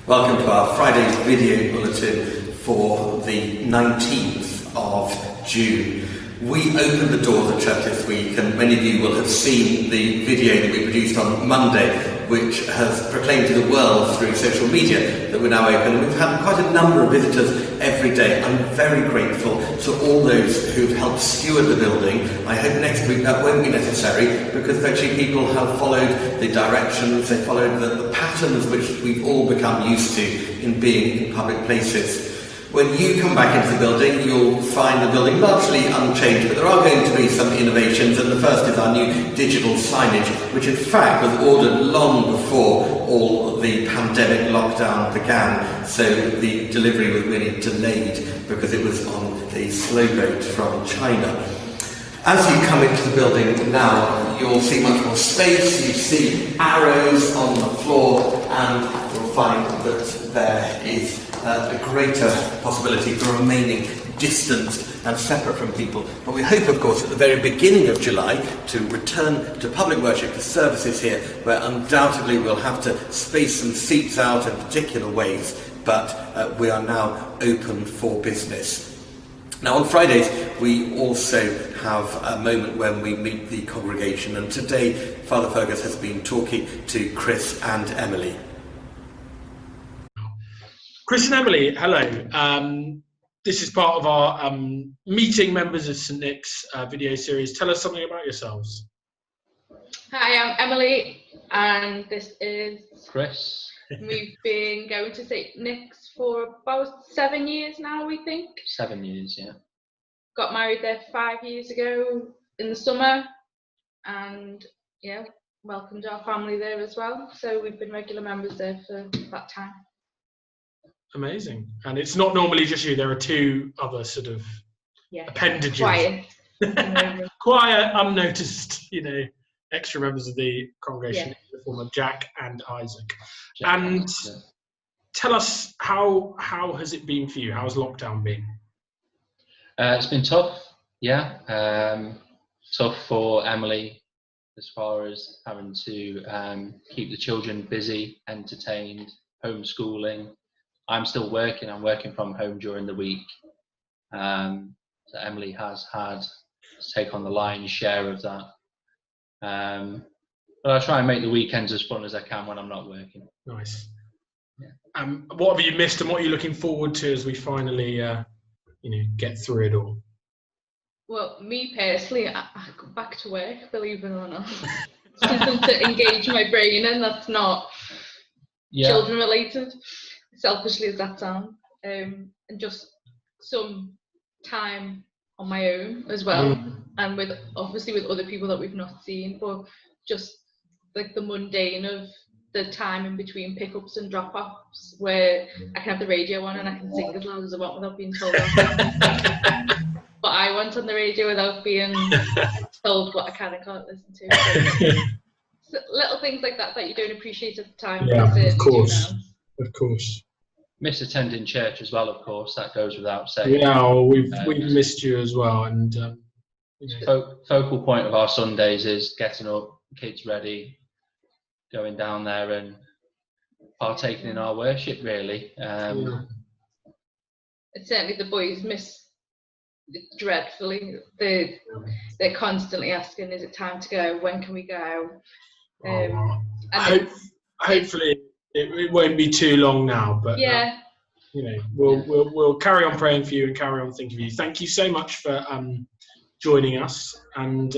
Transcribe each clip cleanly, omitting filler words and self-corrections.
Welcome to our Friday's video bulletin for the 19th of June. We opened the doors of church this week, and many of you will have seen the video that we produced on Monday, which has proclaimed to the world through social media that we're now open. And we've had quite a number of visitors every day. I'm very grateful to all those who've helped steward the building. I hope next week that won't be necessary, because actually people have followed the directions, they followed the patterns which we've all become used to in being in public places. When you come back into the building, you'll find the building largely unchanged, but there are going to be some innovations, and the first is our new digital signage, which in fact was ordered long before all the pandemic lockdown began, so the delivery was really delayed because it was on the slow boat from China. As you come into the building now, you'll see much more space, you see arrows on the floor, and you'll find that there is a greater possibility for remaining distant and separate from people. But we hope, of course, at the very beginning of July to return to public worship, to services here, where undoubtedly we'll have to space some seats out in particular ways, but we are now open for business. Now on Fridays we also have a moment when we meet the congregation, and today Father Fergus has been talking to Chris and Emily. Chris and Emily, hello. This is part of our meeting members of St Nick's video series. Tell us something about yourselves. Hi, I'm Emily, and this is Chris. We've been going to St Nick's for about 7 years now, we think. 7 years, yeah. Got married there 5 years ago in the summer, and yeah, welcomed our family there as well. So we've been regular members there for that time. Amazing. And it's not normally just you, there are two other sort of appendages. Quiet. Quiet, unnoticed, extra members of the congregation in the form of Jack and Isaac. Tell us, how has it been for you? How's lockdown been? It's been tough, yeah. Tough for Emily as far as having to keep the children busy, entertained, homeschooling. I'm still working. I'm working from home during the week. So Emily has had to take on the lion's share of that. But I try and make the weekends as fun as I can when I'm not working. Nice. Yeah. What have you missed, and what are you looking forward to as we finally, get through it all? Well, me personally, I go back to work, believe it or not. Something to engage my brain in that's not children related, selfishly as that sounds, and just some time on my own as well, and with other people that we've not seen, but just like the mundane of the time in between pickups and drop-offs, where I can have the radio on and I can sing as loud as I want without being told off. But I want on the radio without being told what I can and can't listen to. So little things like that you don't appreciate at the time. Yeah, of course. Of course. Miss attending church as well, of course. That goes without saying. Yeah, well, we've missed you as well, and focal point of our Sundays is getting up, kids ready, going down there and partaking in our worship, really. Certainly the boys miss it dreadfully. They're constantly asking, is it time to go? When can we go? Hopefully it won't be too long now, but we'll carry on praying for you and carry on thinking of you. Thank you so much for joining us, and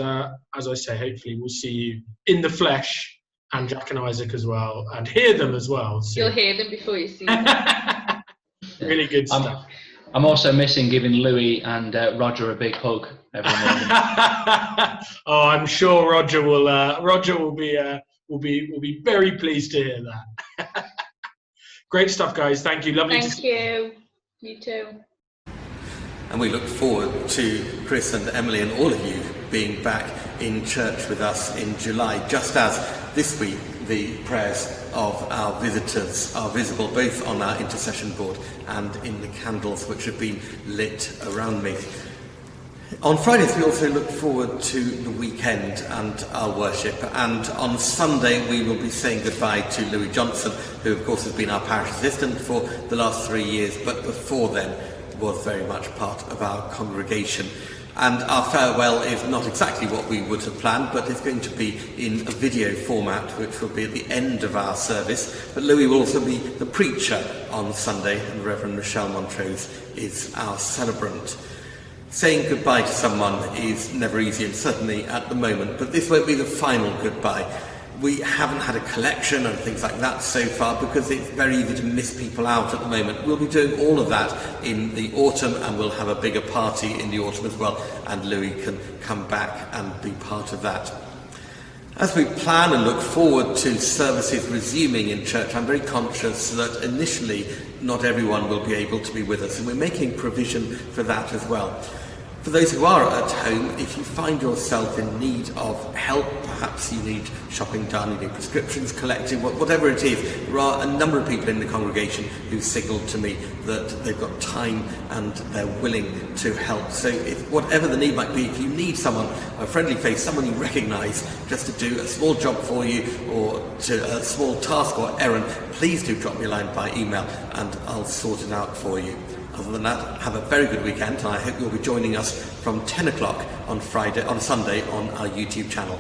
as I say, hopefully we'll see you in the flesh, and Jack and Isaac as well, and hear them as well. So. You'll hear them before you see them. Really good stuff. I'm also missing giving Louis and Roger a big hug every morning. Oh, I'm sure Roger will be very pleased to hear that. Great stuff, guys. Thank you. Lovely. Thank you. You too. And we look forward to Chris and Emily and all of you being back in church with us in July, just as this week the prayers of our visitors are visible both on our intercession board and in the candles which have been lit around me. On Fridays we also look forward to the weekend and our worship, and on Sunday we will be saying goodbye to Louis Johnson, who of course has been our parish assistant for the last 3 years, but before then was very much part of our congregation. And our farewell is not exactly what we would have planned, but it's going to be in a video format, which will be at the end of our service. But Louis will also be the preacher on Sunday, and Revd Michelle Montrose is our celebrant. Saying goodbye to someone is never easy, and certainly at the moment, but this won't be the final goodbye. We haven't had a collection and things like that so far because it's very easy to miss people out at the moment. We'll be doing all of that in the autumn, and we'll have a bigger party in the autumn as well, and Louis can come back and be part of that. As we plan and look forward to services resuming in church, I'm very conscious that initially not everyone will be able to be with us, and we're making provision for that as well. For those who are at home, if you find yourself in need of help, perhaps you need shopping done, you need prescriptions collected, whatever it is, there are a number of people in the congregation who signalled to me that they've got time and they're willing to help. So if whatever the need might be, if you need someone, a friendly face, someone you recognise, just to do a small job for you or to a small task or errand, please do drop me a line by email and I'll sort it out for you. Other than that, have a very good weekend, and I hope you'll be joining us from 10 o'clock on Sunday on our YouTube channel.